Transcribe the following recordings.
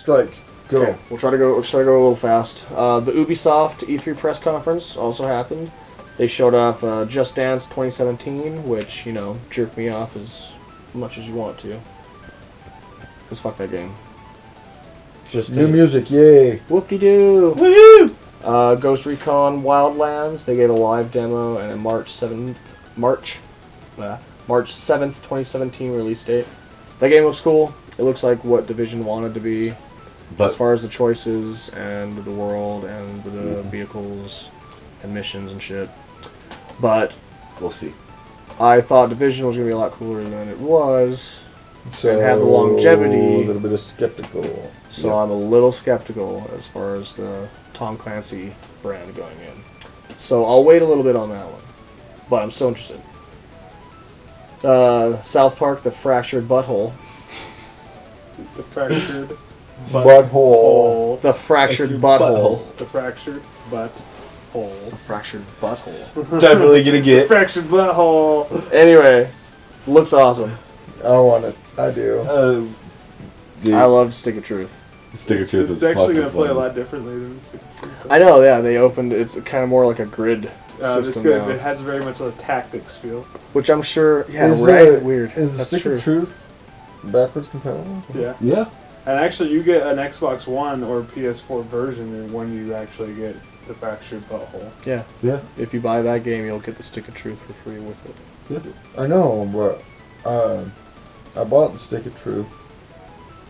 Strike. Go. Okay, we'll try to go a little fast. The Ubisoft E3 press conference also happened. They showed off Just Dance 2017, which, you know, jerked me off as much as you want to. Because fuck that game. Just new music, yay! Whoop-de-doo! Woohoo! Ghost Recon Wildlands, they gave a live demo and a March 7th, 2017 release date. That game looks cool. It looks like what Division wanted to be. But as far as the choices and the world and the vehicles and missions and shit. But we'll see. I thought Division was going to be a lot cooler than it was. So, and have the longevity. A little bit of skeptical. So yeah. I'm a little skeptical as far as the Tom Clancy brand going in. So I'll wait a little bit on that one. But I'm still interested. South Park, The Fractured Butthole. The Fractured Butthole. The Fractured Butthole. The Fractured Butthole. The Fractured Butthole. Definitely gonna get. The Fractured Butthole. Anyway, looks awesome. I want it. I do. Dude, I love Stick of Truth. Stick of Truth It's was actually going to play a lot differently than Stick of Truth. I know, yeah, they opened, it's kind of more like a grid system now. It has very much a tactics feel. Which I'm sure, yeah, Is right? Weird. Is the That's Stick true. of Truth backwards compatible? Yeah. Yeah. And actually, you get an Xbox One or PS4 version when you actually get the Fractured Butthole. Yeah. Yeah. If you buy that game, you'll get the Stick of Truth for free with it. Yeah. I know, but I bought the Stick of Truth.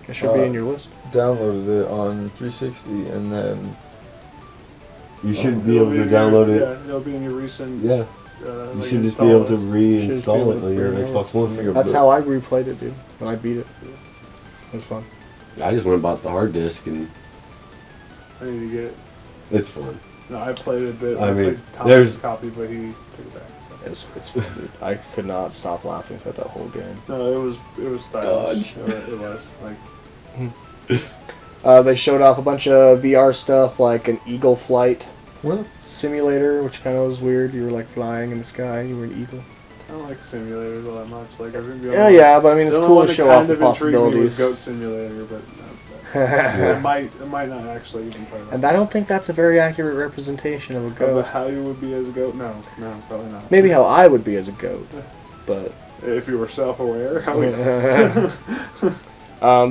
It should be in your list. Downloaded it on 360, and then You should be able to download it. Yeah, it'll be in your recent. Yeah. Like You should just be able to Should just be reinstall able it to on your bring it Xbox One. That's how I replayed it, dude. When I beat it. It was fun. I just went and bought the hard disk, and I need to get it. it's fun. No, I played it a bit. I mean, played Tom's there's- copy, but he took it back. So. It's fun, dude. I could not stop laughing at that whole game. No, it was stylish. It was like. They showed off a bunch of VR stuff, like an eagle flight what? simulator, which kind of was weird. You were like flying in the sky, you were an eagle. I don't like simulators all that much. Like Yeah, but I mean, it's cool to show off the possibilities. Goat Simulator, but it might not actually even play that. And I don't think that's a very accurate representation of a goat. How you would be as a goat? No, probably not. Maybe how I would be as a goat, but if you were self-aware.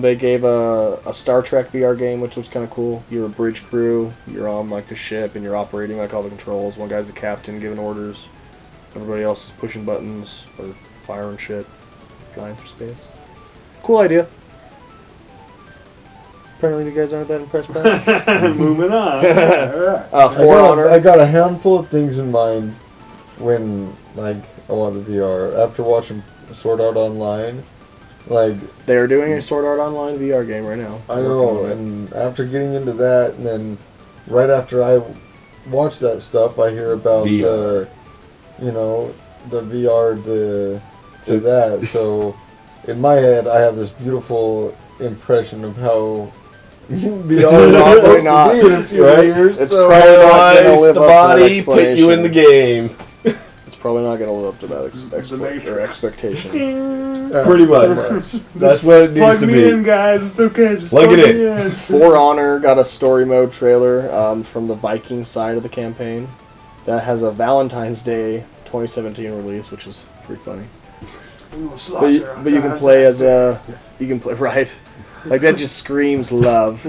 they gave a Star Trek VR game, which was kind of cool. You're a bridge crew. You're on like the ship, and you're operating like all the controls. One guy's the captain, giving orders. Everybody else is pushing buttons or firing shit, flying through space. Cool idea. Apparently, you guys aren't that impressed by it. Moving on. For Honor. I got a handful of things in mind when I want the VR. After watching Sword Art Online, They are doing a Sword Art Online VR game right now. I know, and after getting into that, and then right after I watch that stuff, I hear about VR. the VR to that. So in my head, I have this beautiful impression of how VR is probably not, to be in a few right? years. It's so probably not gonna Analyze live the up to that body, put you in the game. It's probably not going to live up to that expectation. Pretty much. That's what it needs Plug to me be. in, guys. It's okay. Just Plug it me in. For Honor got a story mode trailer from the Viking side of the campaign that has a Valentine's Day 2017 release, which is pretty funny. But you can play as right, like that just screams love.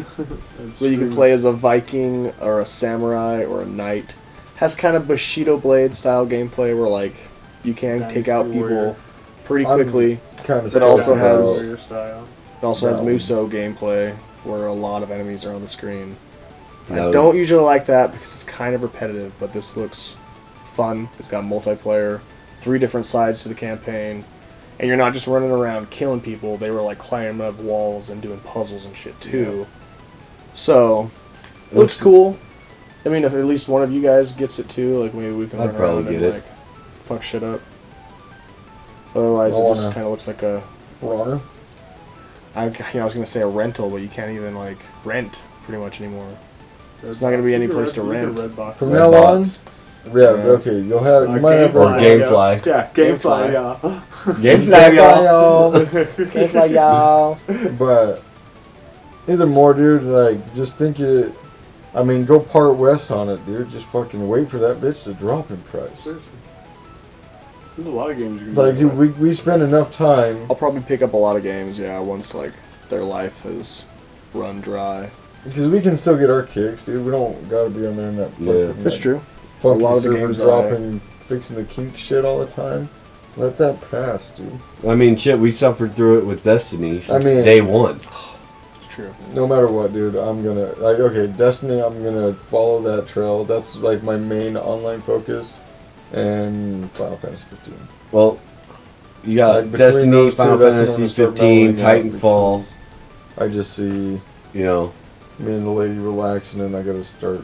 But you can play as a Viking or a samurai or a knight. Has kind of Bushido Blade style gameplay where like you can take out people pretty quickly. Kind It also has No. Muso gameplay where a lot of enemies are on the screen. No. I don't usually like that because it's kind of repetitive, but this looks fun. It's got multiplayer, 3 different sides to the campaign, and you're not just running around killing people. They were like climbing up walls and doing puzzles and shit too. So, it looks cool. I mean, if at least one of you guys gets it too, like maybe we can I'd run probably around and get it. like fuck shit up. Otherwise, it just kind of looks like a. For Honor. I was gonna say a rental, but you can't even like rent pretty much anymore. There's not gonna be any place to rent. From Red now box. on, okay, you might have Or Gamefly. Yeah, Gamefly, yeah. Gamefly, y'all. y'all. Gamefly, y'all. But Either more, dude. Like, just think it. I mean, go part west on it, dude. Just fucking wait for that bitch to drop in price. Seriously. There's a lot of games you can Like, do. dude, we spend enough time. I'll probably pick up a lot of games, yeah, once like their life has run dry. Because we can still get our kicks, dude. We don't gotta be on there in that fucking, That's like, true. funky A lot of the server games dropping, fixing the kink shit all the time. Let that pass, dude. I mean, shit, we suffered through it with Destiny since mean- day one. It's true. No matter what, dude, I'm gonna like. Okay, Destiny. I'm gonna follow that trail. That's like my main online focus, and Final Fantasy 15. Well, you got Like, between Destiny, those two, Final that's when I'm Fantasy gonna start 15, leveling up Titanfall. because I just see You know, me and the lady relaxing, and I gotta start.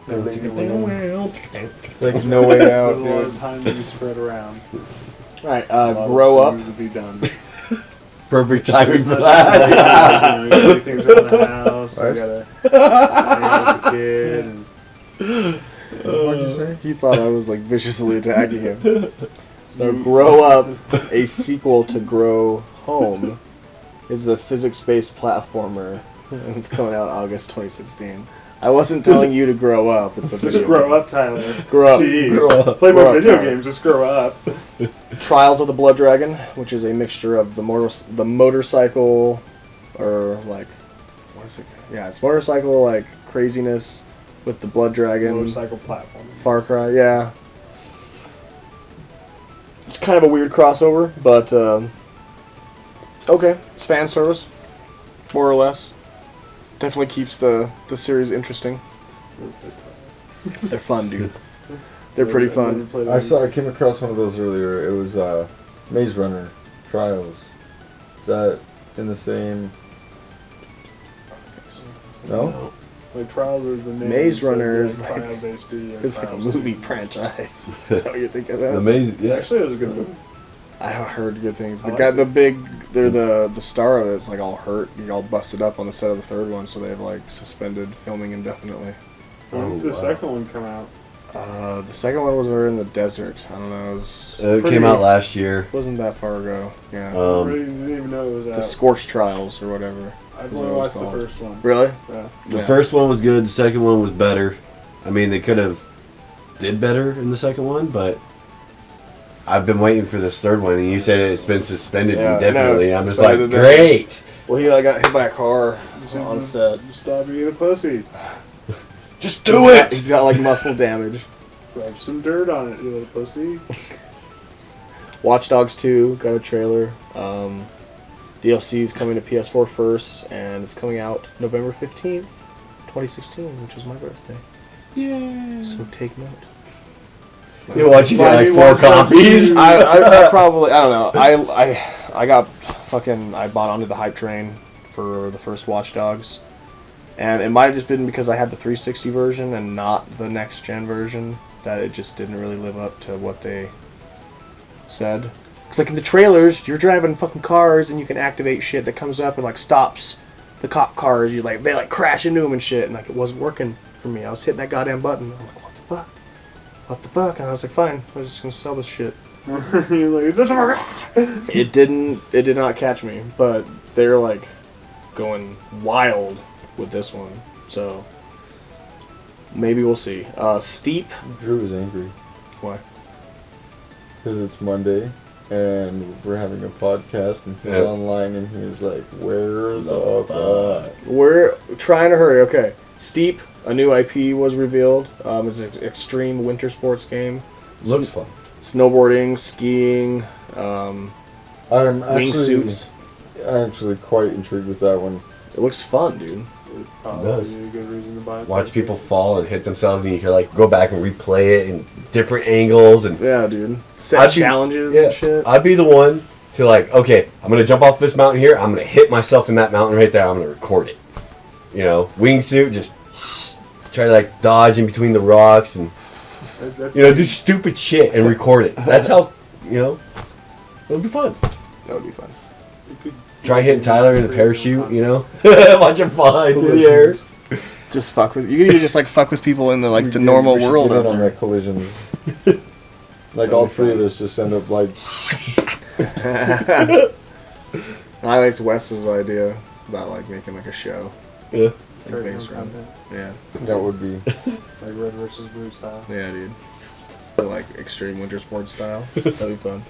It's like no way out, There's a lot dude. of time to be spread around. Alright, A lot of grow up. things to be done. perfect timing for You that. know, you gotta do things around the house. Right. You gotta hang out with the kid. And What'd you say? He thought I was like viciously attacking him. No, Grow Up, a sequel to Grow Home, is a physics-based platformer, and it's coming out August 2016. I wasn't telling you to grow up. It's a just video grow game. up, Tyler. Grow up. Jeez. Grow up. Play Grow more up, video Tyler. games. Just grow up. Trials of the Blood Dragon, which is a mixture of the motorcycle, or like, what is it? Yeah, it's motorcycle like craziness with the Blood Dragon. Motorcycle platform. Far Cry, yeah. It's kind of a weird crossover, but okay, it's fan service, more or less. Definitely keeps the series interesting. They're fun, dude. They're pretty fun. I came across one of those earlier. It was Maze Runner Trials. Is that in the same? No. Like Trials is the name. Maze so Runner like is like- Trials HD. and It's like a Trials movie 2. franchise. Is that what you're thinking about? Amazing, yeah. Actually, it was a good movie. I heard good things. I The like guy, it. the big, they're the star of it. It's like all hurt, all busted up on the set of the third one, so they've like suspended filming indefinitely. When did the second one come out? The second one was over in the desert. I don't know. It came out last year. Wasn't that far ago. Yeah. I really didn't even know it was The out. Scorch Trials or whatever. I've is only what it's watched the called. first one. Really? Yeah. The Yeah. first one was good. The second one was better. I mean, they could have did better in the second one, but I've been waiting for this third one, and you said it's been suspended Yeah, indefinitely. no, it's I'm just like, suspended great. Well, he got hit by a car on set. Stop being a pussy. Just do it. He's got like muscle damage. Rub some dirt on it, you little pussy. Watch Dogs 2 got a trailer. DLC is coming to PS4 first, and it's coming out November 15th, 2016, which is my birthday. Yay. So take note. You watch, you get Why like do you 4 watch those copies. two? I probably, I don't know. I got fucking, I bought onto the hype train for the first Watch Dogs. And it might have just been because I had the 360 version and not the next gen version that it just didn't really live up to what they said. Because like in the trailers, you're driving fucking cars and you can activate shit that comes up and like stops the cop cars. You like, they like crash into them and shit, and like it wasn't working for me. I was hitting that goddamn button. I'm like, what the fuck? What the fuck? And I was like, fine, I'm just gonna sell this shit. You're like, it doesn't work. It did not catch me, but they're like going wild with this one. So maybe we'll see. Steep. Drew is angry Why? because it's Monday and we're having a podcast and he's Yeah. online and he's like, "Where the fuck?" We're trying to hurry. Okay. Steep, a new IP was revealed. It's an extreme winter sports game. Looks fun. Snowboarding, skiing, I'm wingsuits. actually quite intrigued with that one. It looks fun, dude. Probably does. a good reason to buy it. Watch people fall and hit themselves, and you can like go back and replay it in different angles. And Yeah, dude. Set I'd be- challenges yeah, and shit. I'd be the one to like, okay, I'm gonna jump off this mountain here. I'm gonna hit myself in that mountain right there. I'm gonna record it. You know, wingsuit, just try to like dodge in between the rocks and That's do stupid shit and record it. That's how it'll be fun. That would be fun. you could- Try hitting Tyler in a parachute. Watch him fly through the air. Just fuck with. You can even just like fuck with people in the like the normal We should world get out in on there. that collisions. Like That'd all be three fun. of us just end up like And I liked Wes's idea about like making like a show. Yeah. Like, based around it. Yeah. That would be. Like red versus blue style. Yeah, dude. Or like extreme winter sports style. That'd be fun.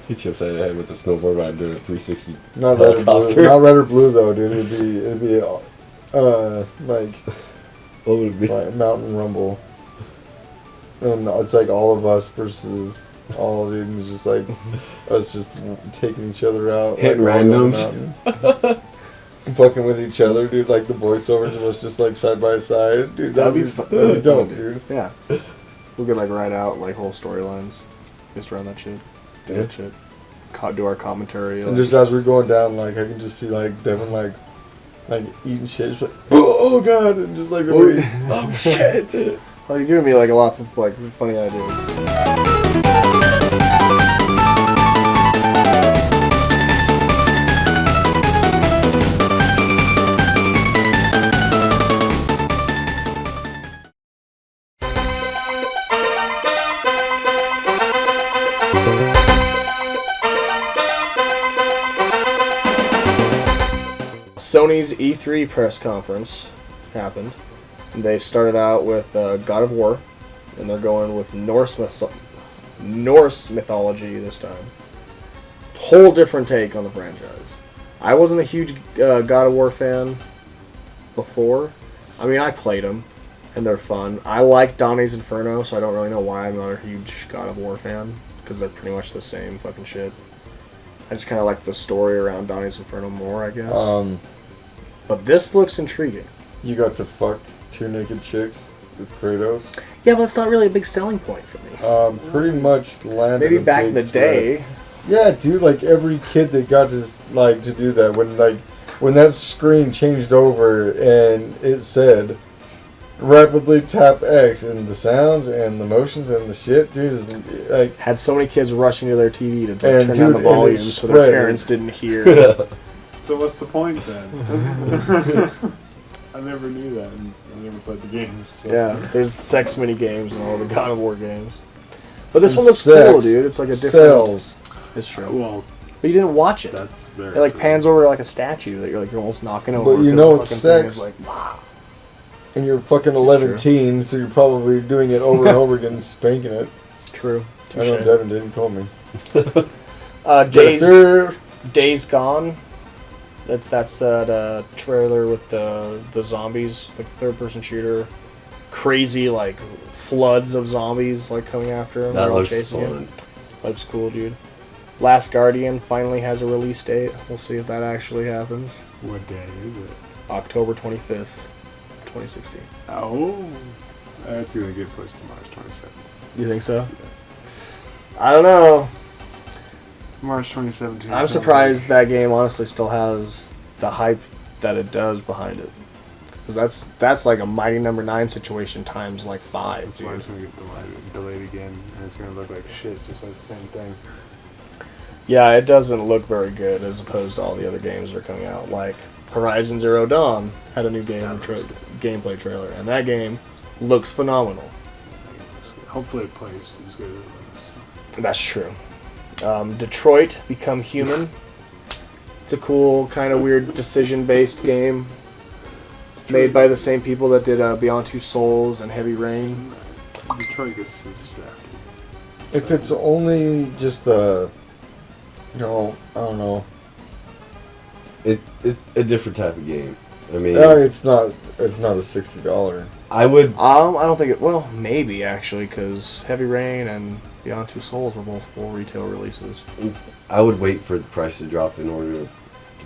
Hit you upside the head with a snowboard while I'm doing a 360. Not red or blue. Helicopter. Not red or blue though, dude. It'd be like What would it be? Mountain Rumble. And it's like all of us versus all of it, and it's just like us just taking each other out. Hitting like, randoms. Fucking with each other, dude. Like the voiceovers was just like side by side, dude. That'd be that'd be dope, fun, dude. Yeah. We'll get like write out like whole storylines just around that shit. Do that shit. Do our commentary. And just as we're going down, like I can just see like Devin like eating shit, just like oh god, and just like the way, Oh shit! Well, you're giving me like lots of like funny ideas. Sony's E3 press conference happened. They started out with God of War, and they're going with Norse mythology this time. Whole different take on the franchise. I wasn't a huge God of War fan before. I mean, I played them, and they're fun. I like Dante's Inferno, so I don't really know why I'm not a huge God of War fan, because they're pretty much the same fucking shit. I just kind of like the story around Dante's Inferno more, I guess. But this looks intriguing. You got to fuck 2 naked chicks with Kratos. Yeah, but it's not really a big selling point for me. Pretty much landed. Maybe a back in the big day. threat. Yeah, dude. Like every kid that got to do that when that screen changed over and it said rapidly tap X, and the sounds and the motions and the shit, dude, is like Had so many kids rushing to their TV to And turn dude, down the and volume it so their spread. parents didn't hear. So what's the point then? I never knew that, and I never played the games. So. Yeah, there's sex mini games in all the God of War games. But this And one looks sex cool, dude. It's like a different. cells. It's true. Well, But you didn't watch it. that's very. It like true. pans over to like a statue that you're almost knocking over. But you 'cause know the it's fucking thing sex. is like, And you're fucking 11 true. teens, so you're probably doing it over and over again, spanking it. true. I know Touche. Devin did. He told me. Days Gone. That's that trailer with the zombies, like third-person shooter, crazy like floods of zombies like coming after him. That They're all looks chasing him. fun. Looks cool, dude. Last Guardian finally has a release date. We'll see if that actually happens. What day is it? October 25th, 2016. Oh, that's gonna get pushed to March 27th. You think so? Yes. I don't know. March 2017. I'm sounds surprised like- that game honestly still has the hype that it does behind it. Because that's like a Mighty Number 9 situation times like 5, That's why dude. it's gonna get delayed again, and it's gonna look like shit, just like the same thing. Yeah, it doesn't look very good as opposed to all the other games that are coming out. Like Horizon Zero Dawn had a new gameplay trailer, and that game looks phenomenal. Hopefully, it plays as good as it looks. That's true. Detroit Become Human. It's a cool, kind of weird decision-based game made by the same people that did Beyond Two Souls and Heavy Rain. Detroit gets distracted. If it's only just I don't know. It's a different type of game. I mean, It's not a $60. I would. I don't think it. Well, maybe actually, because Heavy Rain and Beyond Two Souls were both full retail releases. I would wait for the price to drop in order to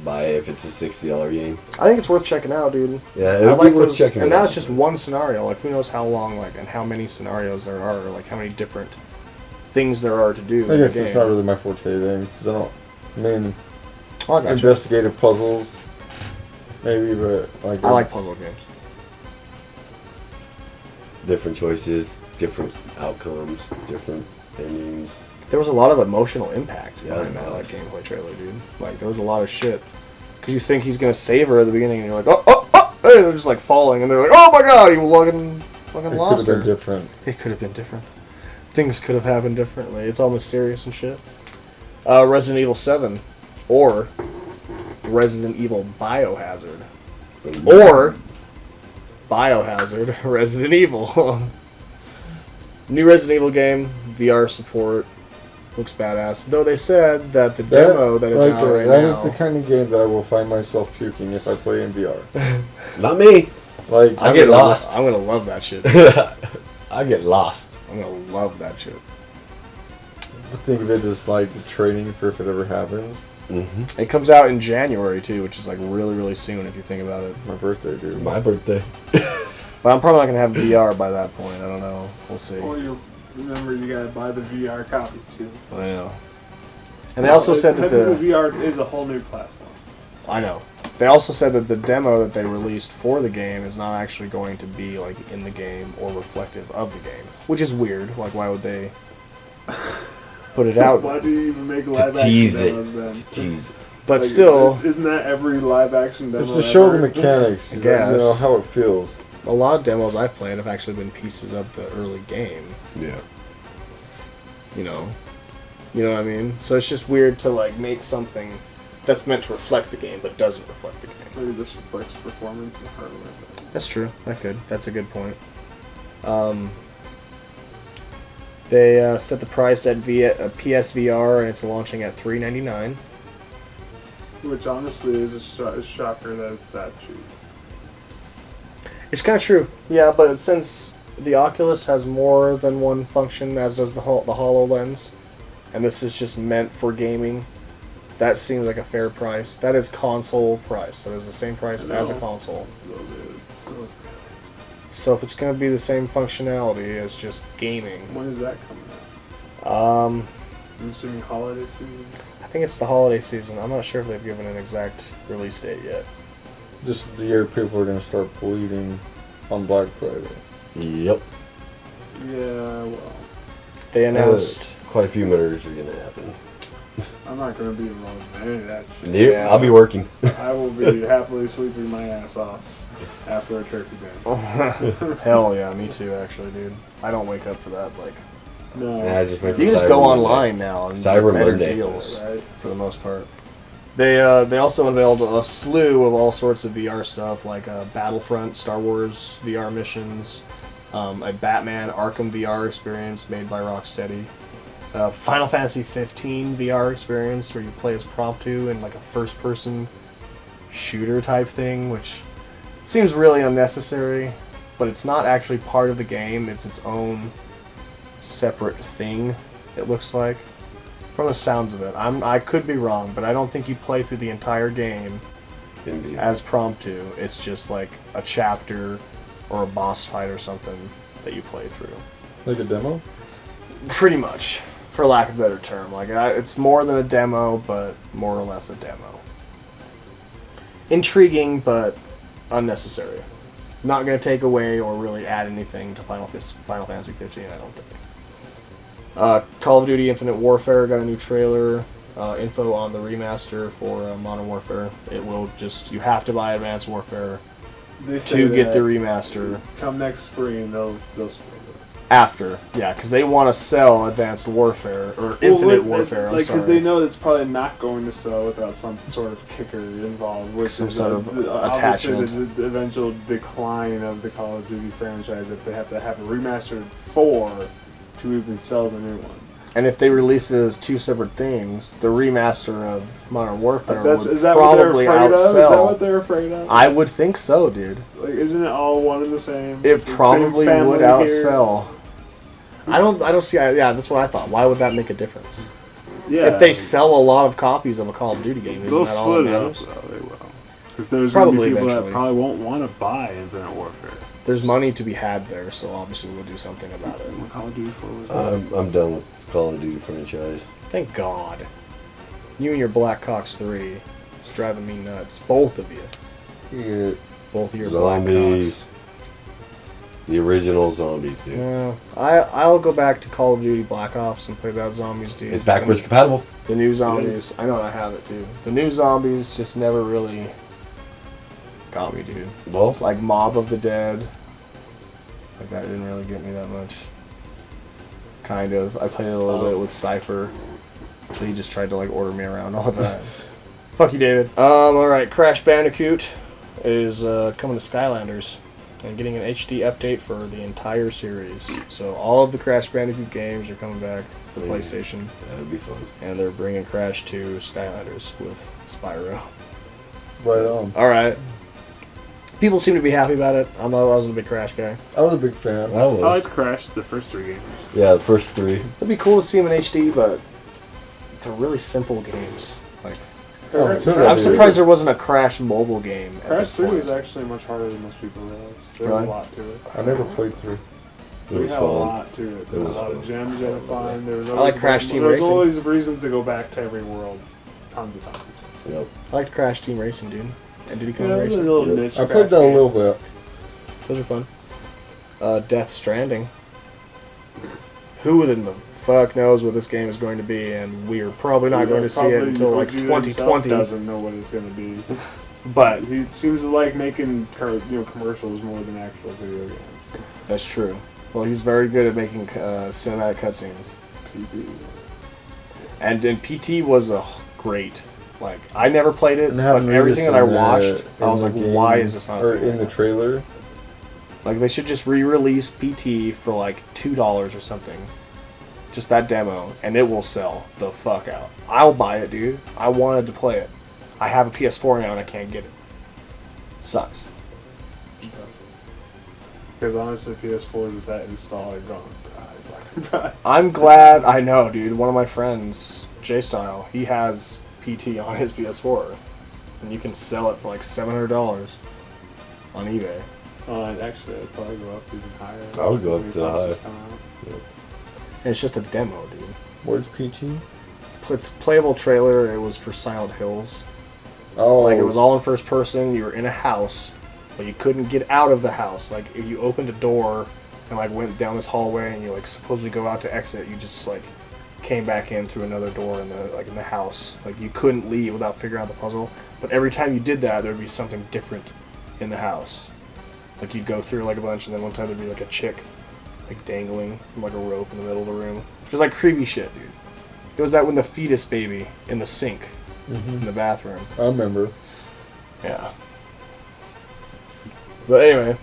buy it if it's a $60 game. I think it's worth checking out, dude. Yeah, it I would like be worth those, checking. and it out. that's just one scenario. Like, who knows how long, like, and how many scenarios there are, or, like, how many different things there are to do. I in guess the it's game. not really my forte then, because I mean, Oh, I gotcha. investigative puzzles, maybe, but like I like puzzle games. different choices, different outcomes, different endings. There was a lot of emotional impact Yeah, behind that there like was. gameplay trailer, dude. Like, there was a lot of shit. Because you think he's going to save her at the beginning, and you're like, oh, and they're just, like, falling, and they're like, oh my god, he fucking it lost could her. have been different. It could have been different. Things could have happened differently. It's all mysterious and shit. Resident Evil 7, or Resident Evil Biohazard. Or Biohazard Resident Evil. New Resident Evil game, VR support. Looks badass. Though they said that the demo that is right out there, right that now... is the kind of game that I will find myself puking if I play in VR. Not me. Like, I get lost. I'm gonna love that shit. I get lost. I'm gonna love that shit. think of it as like training for if it ever happens. Mm-hmm. It comes out in January too, which is like really, really soon if you think about it. My birthday, dude. My birthday. But I'm probably not gonna have VR by that point. I don't know. We'll see. Well, you remember you gotta buy the VR copy too. I know. And they also said that the VR is a whole new platform. I know. They also said that the demo that they released for the game is not actually going to be like in the game or reflective of the game, which is weird. Like, why would they put it out? Why do you even make live To action tease demos it. then? To tease it. But Like, still, isn't that every live action demo? It's to show the ever? mechanics, I you guess. know how it feels. a lot of demos I've played have actually been pieces of the early game. Yeah. You know what I mean? So it's just weird to like make something that's meant to reflect the game but doesn't reflect the game. Maybe this reflects performance and hardware. That's true. That's a good point. They set the price at PSVR and it's launching at $399. Which honestly is a shocker that it's that cheap. It's kind of true. Yeah, but since the Oculus has more than one function, as does the HoloLens, and this is just meant for gaming, that seems like a fair price. That is console price. That is the same price as a console. So if it's going to be the same functionality as just gaming, When is that coming out? I'm assuming holiday season. I think it's the holiday season. I'm not sure if they've given an exact release date yet. This is the year people are going to start bleeding on Black Friday. Yep. Yeah, well, They announced... Quite a few murders are gonna happen. I'm not going to be involved in any of that shit. Yep, Yeah. I'll be working. I will be happily sleeping my ass off after a turkey dance. Hell yeah, me too, actually, dude. I don't wake up for that. Like, No. Yeah, I just went for you can just Cyber go Monday. online now and Cyber get better Monday. deals Right. for the most part. They also unveiled a slew of all sorts of VR stuff, like Battlefront, Star Wars VR missions, a Batman Arkham VR experience made by Rocksteady, Final Fantasy 15 VR experience where you play as Prompto in like a first-person shooter type thing, which seems really unnecessary, but it's not actually part of the game. It's its own separate thing, it looks like. From the sounds of it. I could be wrong, but I don't think you play through the entire game Indeed. as Prompto. It's just like a chapter or a boss fight or something that you play through. Like a demo? Pretty much, for lack of a better term. Like it's more than a demo, but more or less a demo. Intriguing, but unnecessary. Not going to take away or really add anything to Final Fantasy 15, I don't think. Call of Duty Infinite Warfare got a new trailer. Info on the remaster for Modern Warfare. It will just, you have to buy Advanced Warfare They say to get that the remaster come next spring, they'll split it. after. Yeah, because they want to sell Advanced Warfare, or Infinite Warfare, I'm Like, because sorry. they know it's probably not going to sell without some sort of kicker involved, which Some is sort of obviously attachment. the eventual decline of the Call of Duty franchise if they have to have a remastered 4 to even sell the new one. And if they release it as two separate things, the remaster of Modern Warfare would Is that what they're probably afraid of? Is that outsell. what they're afraid of? I would think so, dude. Like, isn't it all one and the same? It Same probably family would here? outsell. I don't see. Yeah, that's what I thought. Why would that make a difference? Yeah. If they sell a lot of copies of a Call of Duty game, isn't they'll that all that split it up, matters? though. They will. Because there's going to Probably be people eventually. that probably won't want to buy Infinite Warfare. There's money to be had there, so obviously we'll do something about it. Call of Duty 4 was I'm done with the Call of Duty franchise. Thank God. You and your Blackhawks 3 is driving me nuts. Both of you. Yeah. Both of your Zombies. Blackhawks. The original zombies, dude. Yeah, I'll go back to Call of Duty Black Ops and play that Zombies, dude. It's backwards compatible. The new Zombies. I know I have it too. The new Zombies just never really got me, dude. Well, Like Mob of the Dead. Like that didn't really get me that much. Kind of. I played it a little bit with Cypher. He just tried to like order me around all the time. Fuck you, David. Alright, Crash Bandicoot is coming to Skylanders and getting an HD update for the entire series. So all of the Crash Bandicoot games are coming back for the PlayStation. That would be fun. And they're bringing Crash to Skylanders with Spyro. Right on. Alright. People seem to be happy about it. I wasn't a big Crash guy. I was a big fan. I was. I liked Crash the first 3 games. Yeah, the first 3. It'd be cool to see them in HD, but they're really simple games. Like, Oh, sure. I'm surprised there wasn't a Crash mobile game. At Crash this 3 point. was actually much harder than most people realize. There was Really? a lot to it. I never played 3. It We was had a fun. lot to it. There It was was a lot fun. of gems you had to find. There was I like always Crash Team there was Racing. always reasons to go back to every world, tons of times. Yep. I liked Crash Team Racing, dude. And Diddy Kong Yeah, it was a Racing. little Yep. niche. I played Crash that a game. little bit. Those are fun. Death Stranding. Who in the fuck knows what this game is going to be, and we are probably not going to see it Probably until like OG himself 2020. Doesn't know what it's going to be. But He seems to like making commercials more than actual video games. that's true. Well, he's very good at making cinematic cutscenes. PT. And PT was a great. Like, I never played it, And but having everything that I watched, I in was the like, game, why is this not a or thing in the right now? trailer? Like, they should just re-release PT for like $2 or something. Just that demo, and it will sell the fuck out. I'll buy it, dude. I wanted to play it. I have a PS4 now and I can't get it. Sucks. Because honestly, PS4 with that install, I've gone. I'm glad. I know, dude. One of my friends, J-Style, he has PT on his PS4, and you can sell it for like $700 on eBay. Actually, I'd probably go up even higher. I would go up New to high. consoles come out. And it's just a demo, dude. Where's PT? It's a playable trailer. It was for Silent Hills. Oh, Like, it was all in first person. You were in a house, but you couldn't get out of the house. Like, if you opened a door and like went down this hallway and you like supposedly go out to exit, you just like came back in through another door in the house. Like, you couldn't leave without figuring out the puzzle. But every time you did that, there'd be something different in the house. Like, you'd go through like a bunch, and then one time there'd be like a chick like dangling from like a rope in the middle of the room. It was like creepy shit, dude. It was that when the fetus baby in the sink in the bathroom. I remember. Yeah. But anyway,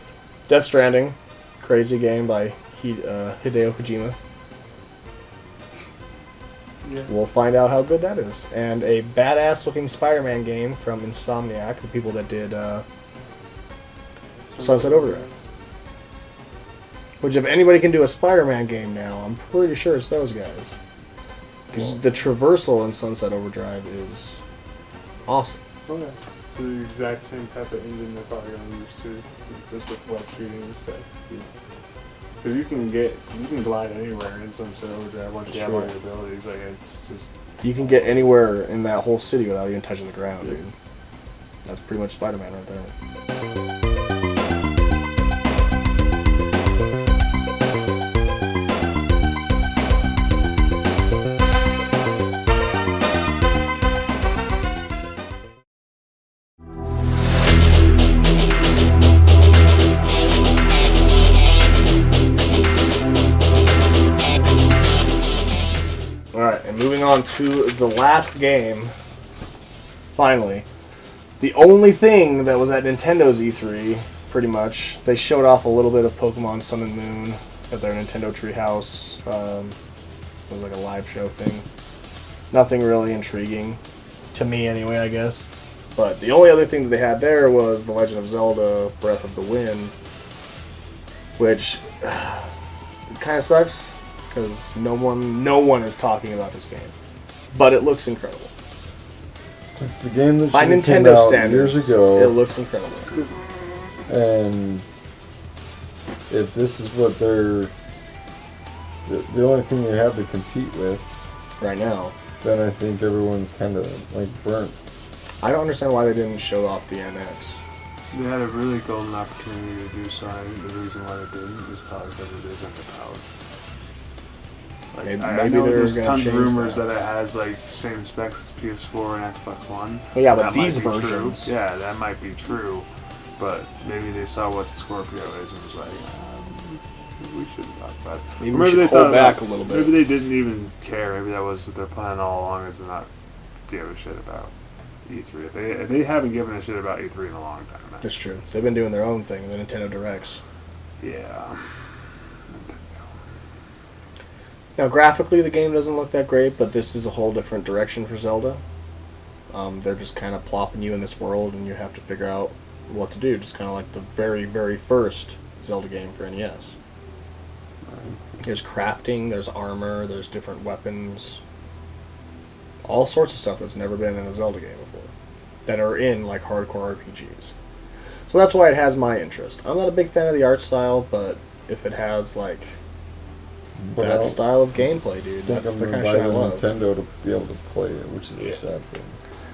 Death Stranding, crazy game by Hideo Kojima. Yeah. We'll find out how good that is. And a badass-looking Spider-Man game from Insomniac, the people that did Sunset Overdrive. Which, if anybody can do a Spider-Man game now, I'm pretty sure it's those guys. Because the traversal in Sunset Overdrive is awesome. Okay. It's the exact same type of engine they're probably going to use too, just with web shooting and stuff. Because you can glide anywhere in Sunset Overdrive once you have all Sure. your abilities. Like, it's just You can get anywhere in that whole city without even touching the ground, dude. That's pretty much Spider-Man right there. Alright, and moving on to the last game, finally. The only thing that was at Nintendo's E3, pretty much, they showed off a little bit of Pokemon Sun and Moon at their Nintendo Treehouse. It was like a live show thing. Nothing really intriguing, to me anyway, I guess. But the only other thing that they had there was The Legend of Zelda Breath of the Wind, which kind of sucks. Because no one is talking about this game, but it looks incredible. It's the game that By should've came Nintendo out standards, years ago. it looks incredible. And if this is what they're the only thing they have to compete with Right now, then I think everyone's kind of like burnt. I don't understand why they didn't show off the NX. they had a really golden opportunity to do so. I think the reason why they didn't is probably because it is underpowered. Like, Maybe I know they're there's gonna tons of change rumors that. that it has like same specs as PS4 and Xbox One. Well, yeah, but That might these be true. versions. Yeah, that might be true, but maybe they saw what the Scorpio is and was like, we should talk about it. Maybe Or we should they hold thought back about- a little bit. Maybe they didn't even care. Maybe that was their plan all along, is to not give a shit about. E3. They haven't given a shit about E3 in a long time. Man. That's true. They've been doing their own thing, the Nintendo Directs. Yeah. Now, graphically, the game doesn't look that great, but this is a whole different direction for Zelda. They're just kind of plopping you in this world, and you have to figure out what to do. Just kind of like the very, very first Zelda game for NES. There's crafting, there's armor, there's different weapons. All sorts of stuff that's never been in a Zelda game before. That are in, like, hardcore RPGs. So that's why it has my interest. I'm not a big fan of the art style, but if it has, like... that style of gameplay, dude. That's the kind of shit I love. Nintendo to be able to play it, which is a sad thing.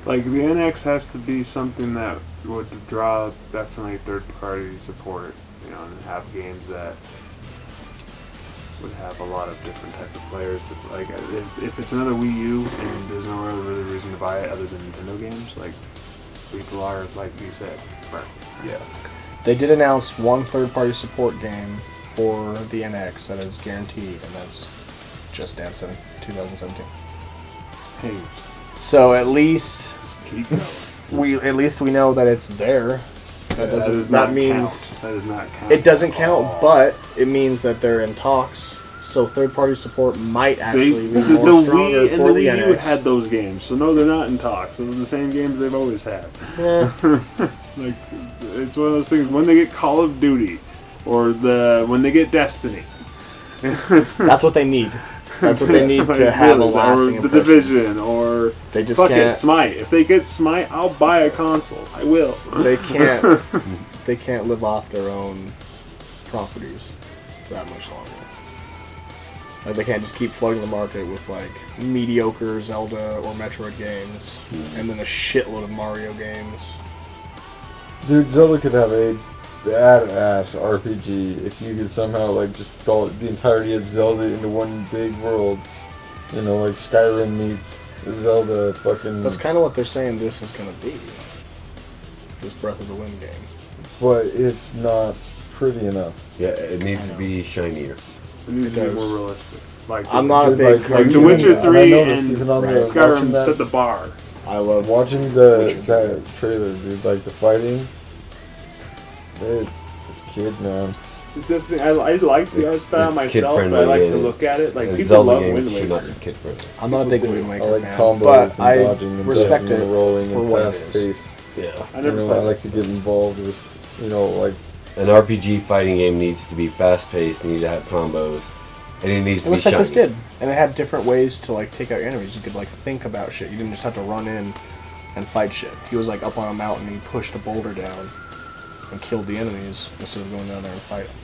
Like, the NX has to be something that would draw definitely third-party support, you know, and have games that would have a lot of different type of players. To, like, if it's another Wii U and there's no really reason to buy it other than Nintendo games, like, people are, like you said, right. Yeah. They did announce one third-party support game for the NX that is guaranteed, and that's Just Dance 2017. Hey, so at least just keep going. At least we know that it's there. That means count. That does not count. It doesn't count, but it means that they're in talks. So third-party support might actually be more stronger Wii, for the Wii U NX. had those games, so no, they're not in talks. Those are the same games they've always had. Yeah. Like, it's one of those things. When they get Call of Duty, or when they get Destiny, that's what they need. That's what they need like, to have a really, lasting or impression. The Division, or they just fuck can't. it, Smite. If they get Smite, I'll buy a console. I will. They can't. They can't live off their own properties for that much longer. Like, they can't just keep flooding the market with, like, mediocre Zelda or Metroid games, and then a shitload of Mario games. Dude, Zelda could have a badass RPG if you could somehow, like, just throw the entirety of Zelda into one big world. You know, like Skyrim meets Zelda fucking... That's kind of what they're saying this is going to be. This Breath of the Wind game. But it's not pretty enough. Yeah, it needs to be shinier. It needs It to be does. more realistic. Like, I'm not a big... like The even- Witcher I 3 noticed and even on the- Skyrim watching that- set the bar. I love Watching Witcher that trailer, dude, like the fighting, it's kid, man. It's this thing. I like the art style It's myself, but I kid-friendly, like to and look at it. Like, a people Zelda love game Wind should not Waker. be kid friendly. I'm not a big People Wind I Waker like fan, combos but and I dodging and respect dodging it and rolling for and what it fast is. pace. Yeah. I never I played like it, to so. get involved with, like... An RPG fighting game needs to be fast paced, needs to have combos, and it needs It to be looks like shiny. this did, and it had different ways to, like, take out your enemies. You could, like, think about shit. You didn't just have to run in and fight shit. He was, like, up on a mountain, and he pushed a boulder down and killed the enemies instead of going down there and fight them.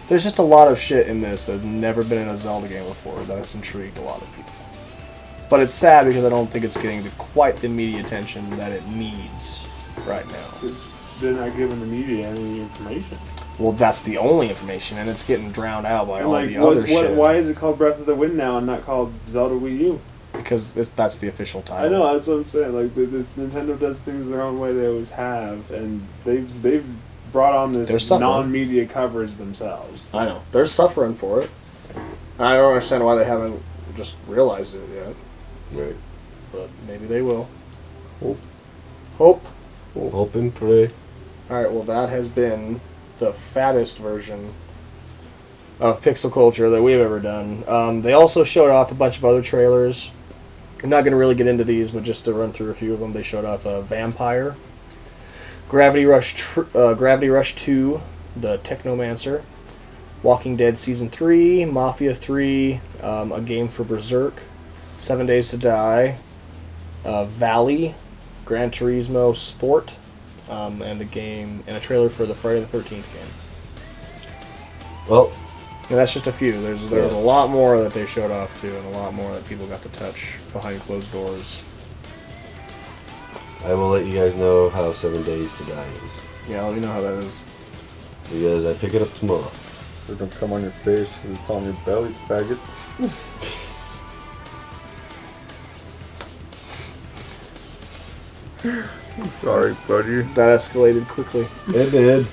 There's just a lot of shit in this that's never been in a Zelda game before that has intrigued a lot of people. But it's sad because I don't think it's getting quite the media attention that it needs right now. They're not giving the media any information. Well, that's the only information, and it's getting drowned out by all Like, the other shit. why is it called Breath of the Wind now and not called Zelda Wii U? Because that's the official title. I know, that's what I'm saying. Like, this Nintendo does things their own way. They always have, and they've brought on They're this suffering. non-media coverage themselves. I know. They're suffering for it. And I don't understand why they haven't just realized it yet. Right. But maybe they will. Hope. Hope. Hope and pray. Alright, well, that has been the fattest version of PixelCulture that we've ever done. They also showed off a bunch of other trailers. I'm not going to really get into these, but just to run through a few of them, they showed off Vampire, Gravity Rush 2, The Technomancer, Walking Dead Season 3, Mafia 3, a game for Berserk, 7 Days to Die, Valley, Gran Turismo Sport, and a trailer for the Friday the 13th game. Well, And that's just a few. There's a lot more that they showed off too, and a lot more that people got to touch behind closed doors. I will let you guys know how 7 Days to Die is. Yeah, let me know how that is. Because I pick it up tomorrow. They're gonna come on your face and it's on your belly, faggot. Sorry, buddy. That escalated quickly. It did.